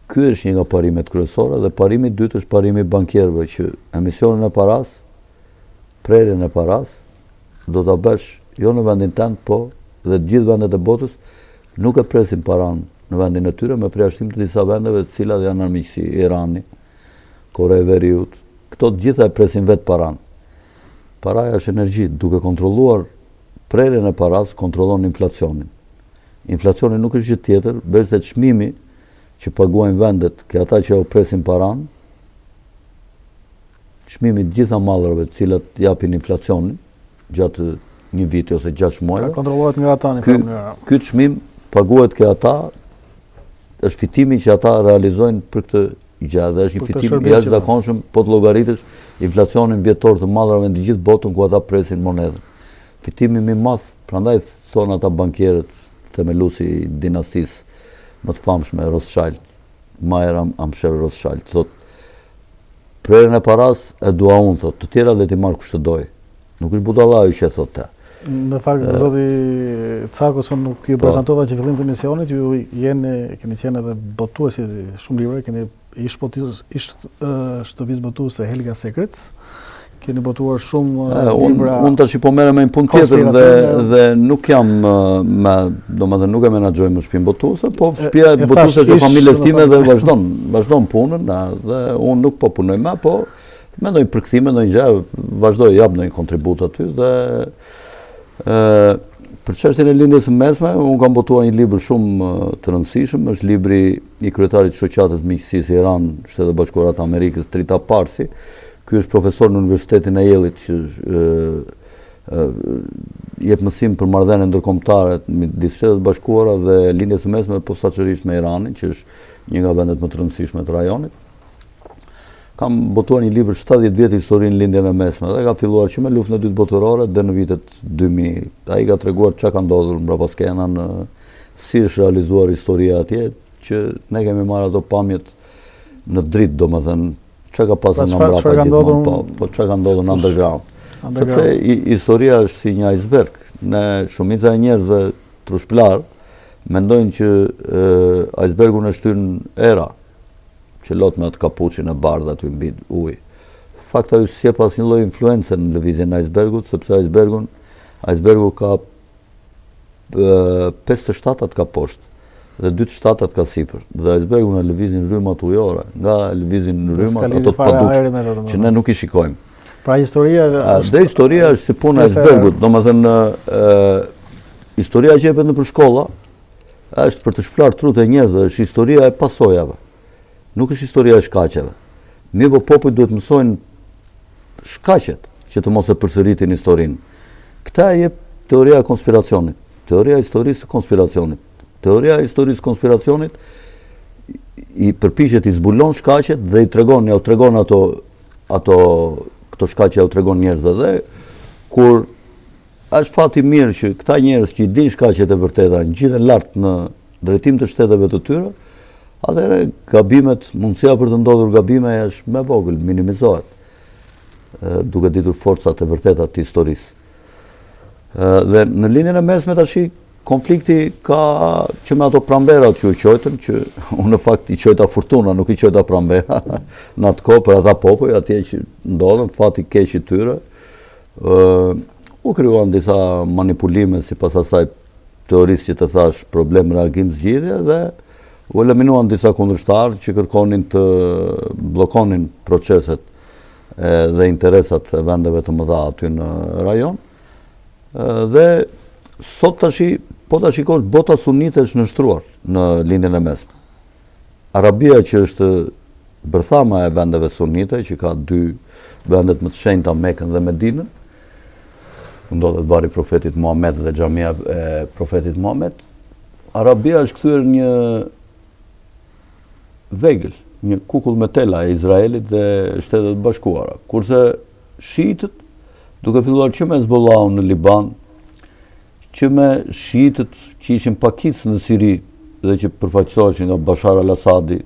Speaker 2: ky është një nga parimet kryesore dhe parimi i dytë është parimi i bankierëve që emisionin e paras, prerjen e paras do ta bësh jo në vendin tënd, po dhe të gjithë vendet e botës nuk e presin paran në vendin e tyre me përjashtim të disa vendeve të cilat janë armiq si Irani, Korea e Veriut. Këto të gjitha e presin vetë paran. Paraja është energji, duke kontrolluar prerjen e paras, kontrollon inflacionin. Inflacioni nuk është gjë tjetër, veçse çmimi që paguajnë vendet, ke ata që u presin paran, çmimi të gjitha mallrave të cilat japin inflacionin gjatë një viti ose 6 muajve.
Speaker 1: Kontrollohet nga ata në këtë mënyrë.
Speaker 2: Ky çmim paguhet ke ata, është fitimi që ata realizojnë për këtë gjë, dhe është një fitim i jashtëzakonshëm po të llogaritësh inflacionin vjetor të mallrave në të gjithë botën ku ata presin monedhën. Fitimi më i madh, prandaj thonë ata bankierët, themeluesi i dinastisë më të famshme Rothschild, Mayer Amschel Rothschild, thotë prerjen e paras e dua unë, thotë, të tjera le ti marr kush të doj. Nuk është budallaju që thotë.
Speaker 1: Në fakt, zoti Cako, nuk ju prezantova që fillim të misionit, ju keni qenë edhe botuesi shumë libra, keni ish shtëpisë botuese Helga Secrets, keni botuar shumë libra. Unë tash po merrem me një punë tjetër dhe nuk jam domethënë nuk e menaxhoj më shtëpinë botuese, po shtëpia botuese e familjes time dhe vazhdon punën, dhe unë nuk po punoj më, po me ndonjë përkthim, ndonjë gjë, vazhdoj jap ndonjë kontribut aty dhe
Speaker 2: Për çështjen e lindjes së mesme, unë kam botuar një libër shumë të rëndësishëm, është libri i kryetarit të shoqatës miqësisë Iran, Shtetet e Bashkuara të Amerikës, Trita Parsi. Ky është profesor në Universitetin e Yale-it që jep mësim për marrëdhënie ndërkombëtare midis Shtetet e Bashkuara dhe lindjes së mesme, posaçërisht me Iranin, që është një nga vendet më të rëndësishme të rajonit. Kam botuar një libër 70 vjet historinë lindjen e mesme dhe ka filluar që me luftën e dytë botërore dhe në vitet 2000. Ai ka treguar çka ka ndodhur mbrapa skenën, si është realizuar historia atje, që ne kemi marrë ato pamjet në dritë, domethënë çka ka pasur nga mbrapa gjithmonë, po çka ka ndodhur në underground. Sepse historia është si një iceberg. Ne shumica e njerëzve trushplar mendojnë që icebergun e shtyn era, që lot me atë kapuçin e bardhë aty mbi ujë. Fakta është si pas një lloj influencë në lëvizjen e icebergut, sepse icebergu ka 5 shtatat ka poshtë dhe 2 shtatat ka sipër. Dhe icebergu në lëvizin rrymat ujore, nga lëvizin rrymat ato të padukshme që ne nuk i shikojmë.
Speaker 1: Pra historia
Speaker 2: dhe historia është si puna e icebergut, domethënë historia që jepet nëpër shkolla është për të shplar trut e njerëzve, është historia e pasojave. Nuk është historia e shkaqeve. Mirë, po popujt duhet mësojnë shkaqet që të mos e përsëritin historinë. Këta e jep teoria e konspiracionit, teoria e historisë së konspiracionit. Teoria e historisë së konspiracionit i përpiqet i zbulon shkaqet dhe i tregon, ja u tregon këto shkaqe ja u tregon njerëzve dhe kur është fati mirë që këta njerëz që i dinë shkaqet e vërteta ngjiten lart në drejtim të shteteve të tyre, atëherë gabimet, mundësia për të ndodhur gabime është me vogël, minimizohet, duke ditur forcat e vërteta të historisë. Dhe në linjën e mesme tash konflikti ka që me ato pramberat që u quajtën, që unë në fakt i quajta fortuna, nuk i quajta prambera, në atë kohë për ata popull, atje që ndodhen, fati keq i tyre, u krijuan disa manipulime sipas asaj teorisë që të thash, problem, reagim, zgjidhje dhe u eliminuan disa kundërshtarë që kërkonin të bllokonin proceset dhe interesat e vendeve të mëdha aty në rajon. Dhe sot po ta shikosh, bota sunite është nënshtruar në lindjen e mesme. Arabia që është bërthama e vendeve sunite, që ka 2 vendet më të shenjta, Mekën dhe Medinën, ndodhet bari profetit Muhammed dhe xhamia e profetit Muhammed. Arabia është kthyer një vegël, një kukull me tela e Izraelit dhe Shtetet e Bashkuara. Kurse shiitët, duke filluar që me Hezbollahun në Liban, që me shiitët që ishin pakicë në Siri dhe që përfaqësoheshin nga Bashar al-Assadi,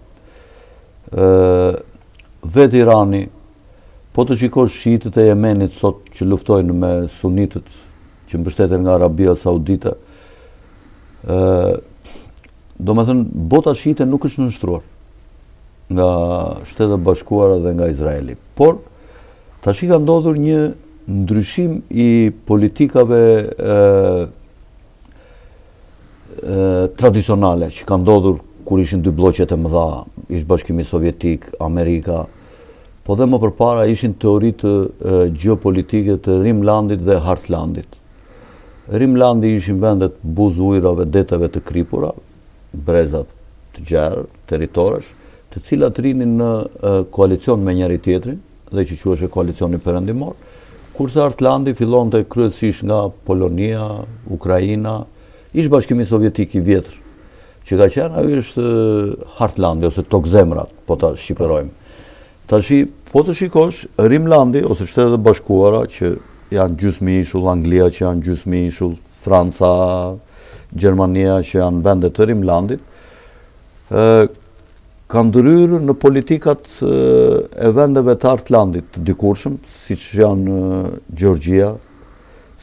Speaker 2: vetë Irani, po të shikosh shiitët e Jemenit sot që luftojnë me sunitët që mbështeten nga Arabia Saudite, domethënë bota shiite nuk është nënshtruar nga Shtetet e Bashkuara dhe nga Izraeli. Por tash ka ndodhur një ndryshim i politikave tradicionale që ka ndodhur kur ishin 2 bloqet e mëdha, ish Bashkimi Sovjetik, Amerika, po dhe më përpara ishin teoritë gjeopolitike të Rimlandit dhe Hartlandit. Rimlandi ishin vendet buzë ujrave, deteve të kripura, brezat të gjerë, territoresh, të cilat rinin në koalicion me njëri tjetrin, dhe që quhej koalicioni perëndimor, kurse Hartlandi fillonte kryesisht nga Polonia, Ukraina, ish Bashkimi Sovjetik i vjetër, që ka qenë ajo është Hartlandi ose Tokzemrat, po ta shqiperojmë. Tashi, po të shikosh, Rimlandi ose Shtetet e Bashkuara, që janë gjysmë ishull, Anglia që janë gjysmë ishull, Franca, Gjermania që janë vendet të Rimlandit, kanë ndryrë në politikat e vendeve të Hartlandit të dikurshëm, siç janë Gjeorgjia,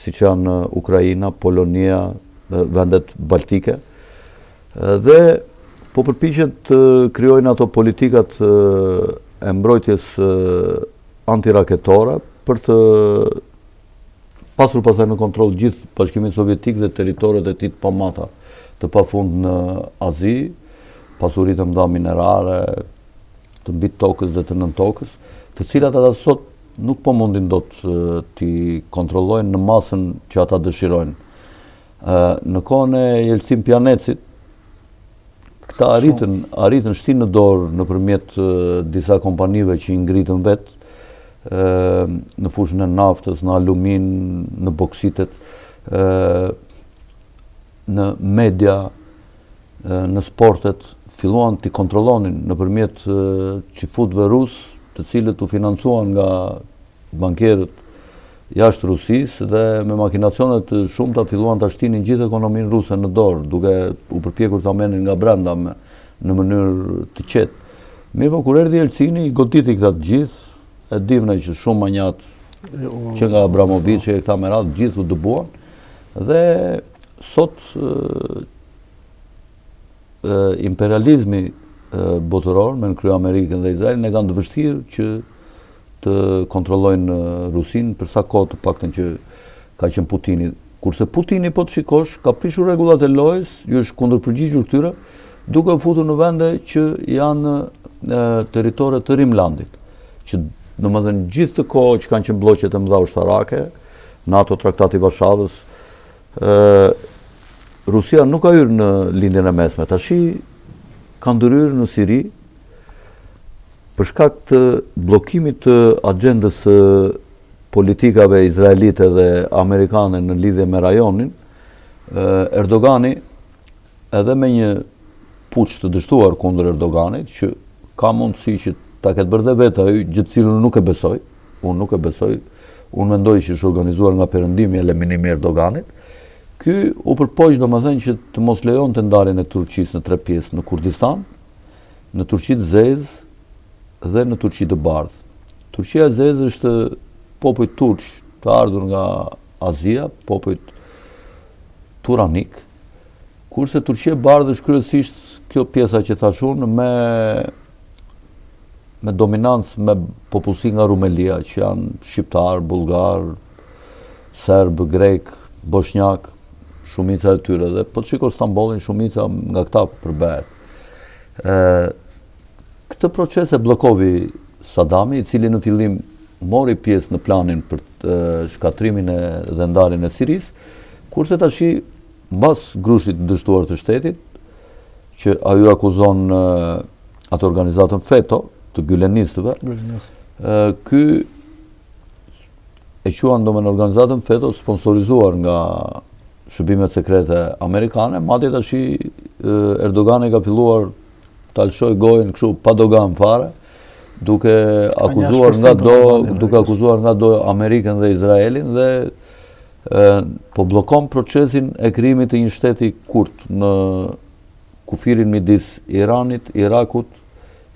Speaker 2: siç janë Ukraina, Polonia, vendet baltike, dhe po përpiqen të krijojnë ato politikat e mbrojtjes antiraketore për të pasur pasaj në kontroll gjithë Bashkimin Sovjetik dhe territoret e tij të pamata të pafund në Azi, pasuritë mëdha minerare, të mbi tokës dhe të nën tokës, të cilat ata sot nuk po mundin dot t'i kontrollojnë në masën që ata dëshirojnë. Në kohën e Jelcin Pjanecit, këta arritën shtinë në dorë nëpërmjet disa kompanive që i ngritën vetë, në fushën e naftës, në alumin, në boksitet, në media, në sportet, filluan t'i kontrollonin nëpërmjet qifutëve rusë, të cilët u financuan nga bankierët jashtë Rusisë dhe me makinacionet shumëta filluan ta shtinin gjithë ekonominë ruse në dorë, duke u përpjekur ta merrnin nga brenda në mënyrë të qetë. Mirë po, kur erdhi Jelcini, i goditi këta të gjithë, e dim ne që shumë manjat që nga Abramovic e këta me radhë gjithë u dëbuan, dhe sot imperializmi botëror me në krye Amerikën dhe Izraelin e kanë të vështirë që të kontrollojnë Rusinë për sa kohë të paktën që ka qenë Putini. Kurse Putini, po të shikosh, ka prishur rregullat e lojës, ju është kundërpërgjigjur këtyre, duke u futur në vende që janë territore të Rimlandit, që domethënë gjithë të kohë që kanë qenë blloqet e mëdha ushtarake, NATO, Traktati i Varshavës, Rusia nuk ka hyrë në lindjen e mesme. Tashi ka ndërhyrë në Siri për shkak të bllokimit të agjendës politikave izraelite dhe amerikane në lidhje me rajonin. Erdogani, edhe me një puç të dështuar kundër Erdoganit, që ka mundësi që ta ketë bërë dhe vetë ai, gjë të cilën unë nuk e besoj. Unë nuk e besoj. Unë mendoj që është organizuar nga perëndimi e eliminimi i Erdoganit. Ky u përpoq domethënë që të mos lejonte ndarjen e Turqisë në 3 pjesë, në Kurdistan, në Turqitë Zezë dhe në Turqi të Bardhë. Turqia e Zezë është popujt turq të ardhur nga Azia, popujt turanik, kurse Turqia e Bardhë është kryesisht kjo pjesa që thash unë me dominancë me popullsi nga Rumelia, që janë shqiptar, bullgar, serb, grek, bosnjak, shumica e tyre, dhe po të shikosh Stambollin, shumica nga këta përbehet. Këtë proces e bllokovi Sadami, i cili në fillim mori pjesë në planin për shkatrimin dhe ndarjen e Sirisë, kurse tashi mbas grushtit të dështuar të shtetit, që ajo akuzon atë organizatën FETO të gylenistëve, ky e quan domethënë organizatën FETO sponsorizuar nga shërbimet sekrete amerikane, madje tashi Erdogani ka filluar ta lëshoj gojën kështu pa dogan fare, duke akuzuar nga do Amerikën dhe Izraelin, dhe po bllokon procesin e krijimit të një shteti kurt në kufirin midis Iranit, Irakut,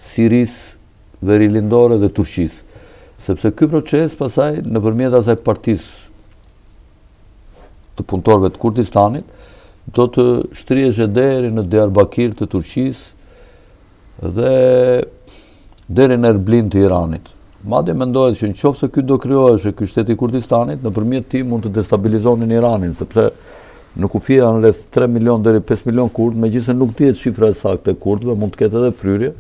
Speaker 2: Sirisë verilindore dhe Turqisë. Sepse ky proces pasaj nëpërmjet asaj partisë të punëtorëve të Kurdistanit do të shtrihej deri në Diyarbakir të Turqisë dhe deri në Erblin të Iranit. Madje mendohet që nëse ky do krijohej ky shteti i Kurdistanit, nëpërmjet tij mund të destabilizonin Iranin, sepse në kufi janë rreth 3 milion deri 5 milion kurd, megjithëse nuk dihet shifra e saktë e kurdëve, mund të ketë edhe fryrje.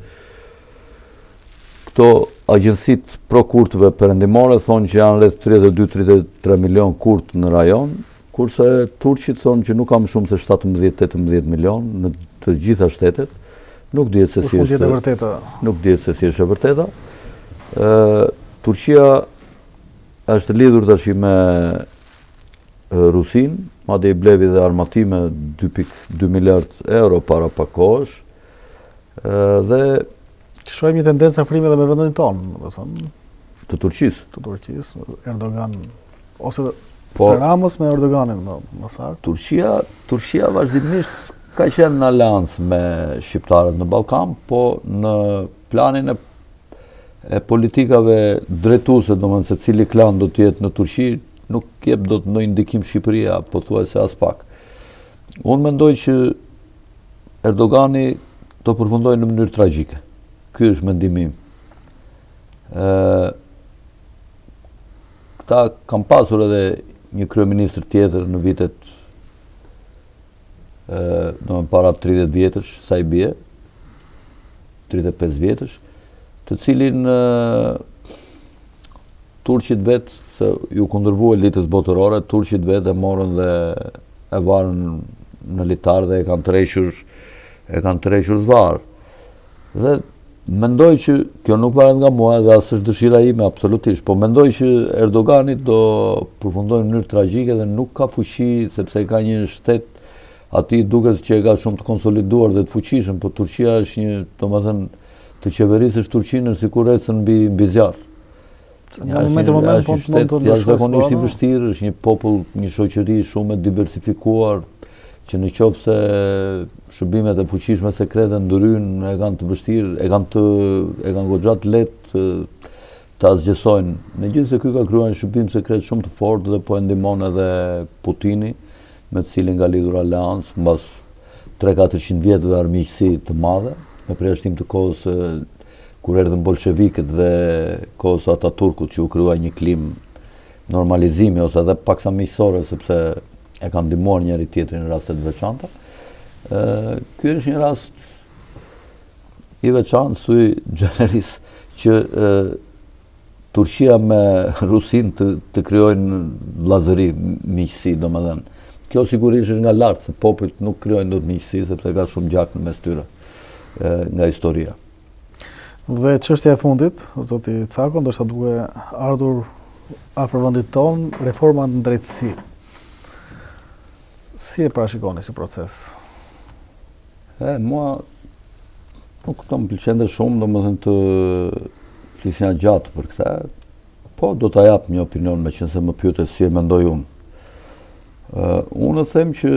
Speaker 2: Këto agjensit pro-kurtëve perëndimore thonë që janë rreth 32-33 milion kurd në rajon, kurse turqit thonë që nuk ka më shumë se 17-18 milion në të gjitha shtetet. Nuk dihet se si është e vërteta. Turqia është lidhur tash me Rusinë, madje i blevi dhe armatime 2.2 miliard euro para pak kohësh. Dhe
Speaker 1: shohim një tendencë afrime edhe me vendin tonë, domethënë
Speaker 2: të Turqisë.
Speaker 1: Të Turqisë, Erdogan ose të Ramës me Erdoganin më saktë.
Speaker 2: Turqia vazhdimisht ka qenë në aleancë me shqiptarët në Ballkan, po në planin e politikave drejtuese, domethënë se cili klan do të jetë në Turqi, nuk jep dot ndonjë ndikim Shqipëria, pothuajse as pak. Unë mendoj që Erdogani do përfundojë në mënyrë tragjike. Ky është mendimi im. Këta kanë pasur edhe një kryeministër tjetër në vitet para 30 vjetësh, sa i bie, 35 vjetësh, të cilin turqit vetë, se ju kundërvua elitës botërore, turqit vetë e morën dhe e varën në litar dhe e kanë tërhequr zvarr. Dhe mendoj që kjo nuk varet nga mua dhe as është dëshira ime absolutisht, po mendoj që Erdogani do përfundojë në mënyrë tragjike dhe nuk ka fuqi sepse ka një shtet aty duket që e ka shumë të konsoliduar dhe të fuqishëm, po Turqia është një, domethënë, të qeverisësh Turqinë është sikur ecën mbi zjarr. Është një shtet jashtëzakonisht i vështirë, është një popull, një shoqëri shumë e diversifikuar, që në qoftë se shërbimet e fuqishme sekrete ndryjnë e kanë të vështirë, e kanë goxha të lehtë të asgjësojnë. Megjithëse ky ka krijuar një shërbim sekret shumë të fortë dhe po e ndihmon edhe Putini, me të cilin ka lidhur aleancë mbas 300-400 vjetëve armiqësi të madhe, me përjashtim të kohës kur erdhën bolshevikët dhe kohës Ataturkut, që u krijua një klim normalizimi ose edhe paksa miqësore, sepse e kanë ndihmuar njëri tjetrin në raste të veçanta. Ky është një rast i veçantë, thuaj generalisht, që Turqia me Rusin të krijojnë vllazëri, miqësi, domethënë. Kjo sigurisht është nga lart, se popujt nuk krijojnë dot miqësi sepse ka shumë gjak në mes tyre nga historia.
Speaker 1: Dhe çështja e fundit, zoti Cako, ndoshta duke ardhur afër vendit ton, reforma në drejtësi. Si e parashikoni si proces?
Speaker 2: Mua nuk të më pëlqente shumë, domethënë të flisja gjatë për këtë, po do ta jap një opinion, meqense më pyetë si e mendoj unë. Unë them që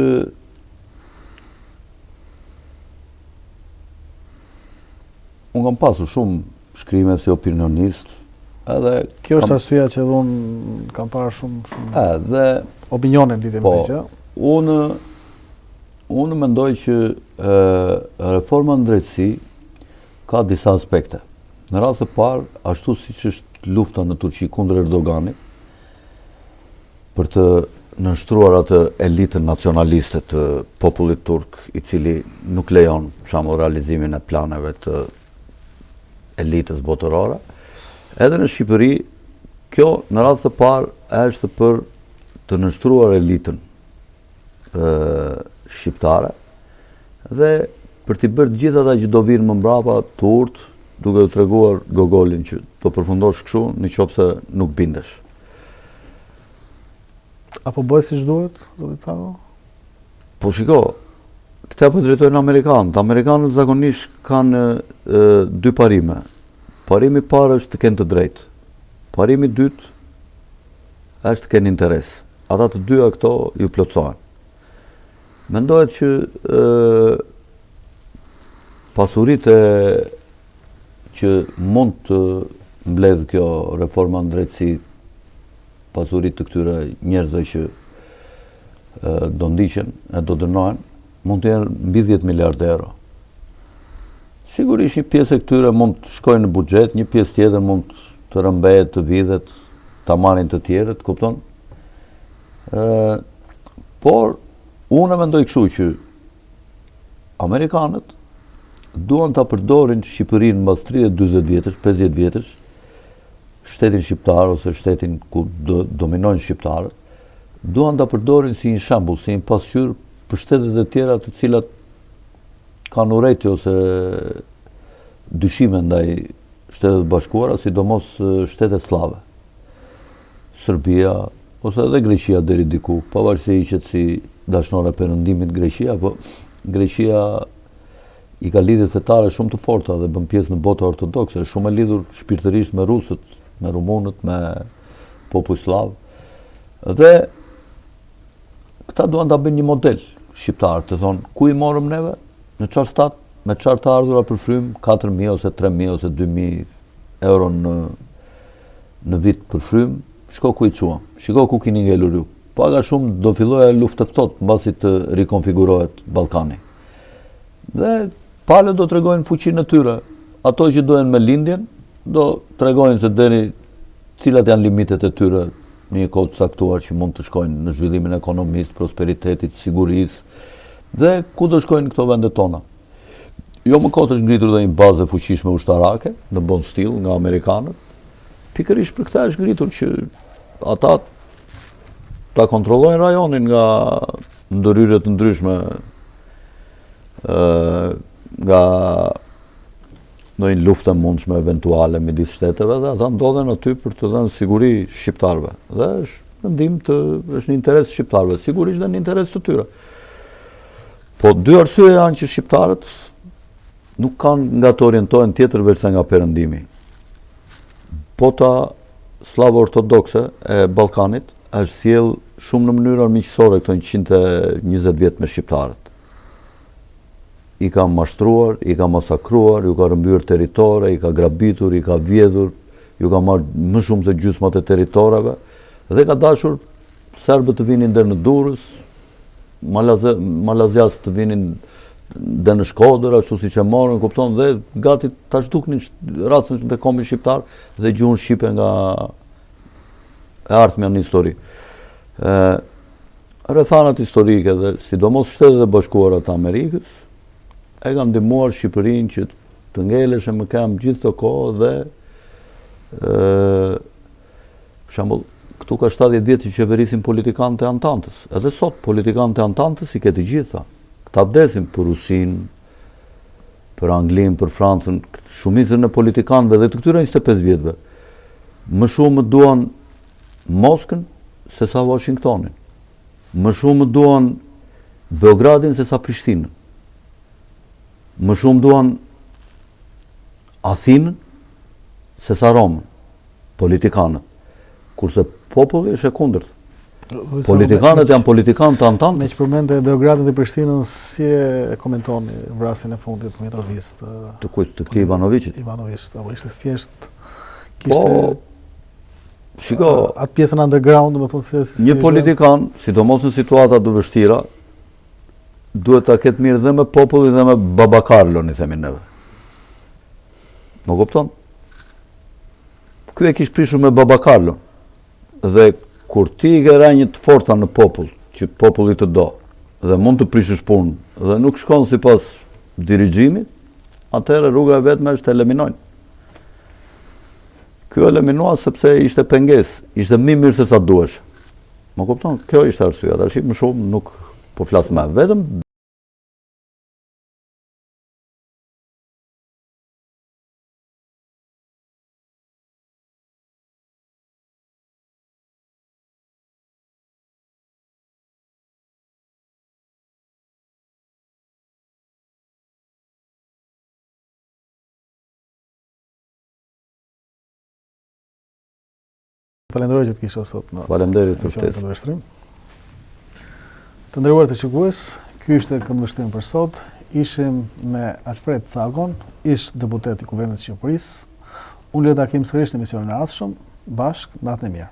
Speaker 2: unë kam pasur shumë shkrime si opinionist, edhe
Speaker 1: kjo është arsyeja që edhe unë kam parë shumë
Speaker 2: edhe
Speaker 1: opinione lidhje me këtë gjë.
Speaker 2: Unë mendoj që reforma në drejtësi ka disa aspekte. Në rast të parë, ashtu siç është lufta në Turqi kundër Erdoganit, për të nënshtruar atë elitën nacionaliste të popullit turk, i cili nuk lejon për shembull realizimin e planeve të elitës botërore, edhe në Shqipëri, kjo në rast të parë është për të nënshtruar elitën shqiptare dhe për t'i bërë gjithë ata që do vinë më mbrapa të urtë, duke u treguar gogolin që do përfundosh kështu nëse nuk bindesh.
Speaker 1: Apo bëhet siç duhet, zoti Cako?
Speaker 2: Po shiko, këta po drejtojnë Amerikanët. Amerikanët zakonisht kanë dy parime. Parimi i parë është të kenë të drejtë. Parimi i dytë është të kenë interes. Ata të dyja këto ju plotësohen. Mendohet që pasuritë që mund të mbledh kjo reforma në drejtësi, pasuritë të këtyre njerëzve që do ndiqen e do dënohen, mund të jenë mbi 10 miliardë euro. Sigurisht një pjesë e këtyre mund të shkojnë në buxhet, një pjesë tjetër mund të rëmbehet, të vidhet, ta marrin të tjerët, kupton? Por unë mendoj kështu që amerikanët duan ta përdorin Shqipërinë mbas 30-40 vjetësh, 50 vjetësh, shtetin shqiptar ose shtetin ku dominojnë shqiptarët, duan ta përdorin si një shembull, si një pasqyrë për shtetet e tjera të cilat kanë urrëti ose dyshime ndaj Shtetet Bashkuara, sidomos shtetet slave. Serbia ose edhe Greqia deri diku, pavarësisht që si dashnore perëndimit Greqia, po Greqia i ka lidhje fetare shumë të forta dhe bën pjesë në botën ortodokse, është shumë e lidhur shpirtërisht me rusët, me rumunët, me popull slav. Dhe këta duan ta bëjnë një model shqiptar, të thonë ku i morëm neve, në çfarë stat, me çfarë të ardhura për frym, 4.000 ose 3.000 ose 2.000 euro në vit për frym, shko ku i çuam, shiko ku keni ngelur ju. Paga shumë do fillojë luftë ftohtë mbasi të rikonfigurohet Ballkani. Dhe palët do tregojnë fuqinë e tyre. Ato që dohen me lindjen do tregojnë se deri cilat janë limitet e tyre në një kohë të caktuar që mund të shkojnë në zhvillimin ekonomisë, prosperitetit, sigurisë dhe ku do shkojnë këto vende tona. Jo më kot është ngritur dhe një bazë fuqishme ushtarake në bon stil nga amerikanët. Pikërisht për këtë është ngritur që ata ta kontrollojnë rajonin nga ndërhyrje të ndryshme nga ndonjë luftë e mundshme eventuale midis shteteve dhe ata ndodhen aty për të dhënë siguri shqiptarëve. Dhe është në interes shqiptarëve, sigurisht dhe në interes të tyre. Po dy arsye janë që shqiptarët nuk kanë nga të orientohen tjetër veçse nga perëndimi. Bota slavo-ortodokse e Ballkanit është sjell shumë në mënyrë miqësore këto 120 vjet me shqiptarët. I ka mashtruar, i ka masakruar, ju ka rëmbyer territore, i ka grabitur, i ka vjedhur, ju ka marrë më shumë se gjysmat e territoreve dhe ka dashur serbët të vinin deri në Durrës, malazjas të vinin dhe në Shkodër, ashtu siç e morën, kupton, dhe gati ta zhduknin rastin të kombit shqiptar dhe gjuhën shqipe nga e ardhmja në histori. Rrethanat historike dhe sidomos Shtetet e Bashkuara të Amerikës e kanë ndihmuar Shqipërinë që të ngelesh më kam gjithë të kohë dhe për shembull këtu ka 70 vjet që qeverisin politikanët e Antantës. Edhe sot politikanët e Antantës i ke të gjitha. Këta vdesin për Rusinë, për Anglinë, për Francën, shumicën e politikanëve dhe të këtyre 25 vjetëve. Më shumë duan Moskën se sa Washingtonin. Më shumë duan Beogradin se sa Prishtinën. Më shumë duan Athinën se sa Romën, politikanët. Kurse populli është e kundërt. Politikanët janë politikanë të Antantës.
Speaker 1: Me që përmende Beogradin dhe Prishtinën, si e komentoni vrasjen e fundit me intervist?
Speaker 2: Të kujt, të këtij Ivanovicit?
Speaker 1: Ivanovicit, apo ishte thjesht
Speaker 2: shiko,
Speaker 1: atë pjesën underground, domethënë se
Speaker 2: një politikan, sidomos në situata të vështira, duhet ta ketë mirë dhe me popullin dhe me babakarlon, i themi neve. Më kupton? Ky e kish prishur me babakarlon. Dhe kur ti i ke rënë të forta në popull, që populli të do, dhe mund të prishësh punën, dhe nuk shkon sipas dirigjimit, atëherë rruga e vetme është të eliminojnë. Ky eliminua sepse ishte pengesë, ishte më mirë se sa duhesh. Më kupton? Kjo ishte arsyeja. Tash më shumë nuk po flas më vetëm
Speaker 1: falenderoj që të kisha sot në
Speaker 2: faleminderit për ftesën.
Speaker 1: Këndveshtrim. Të nderuar të shikues, ky ishte Këndveshtrim për sot. Ishim me ALFRED CAKOn, ish deputet i Kuvendit të Shqipërisë. Unë le të takim sërish në emisionin e ardhshëm. Bashkë, natën e mirë.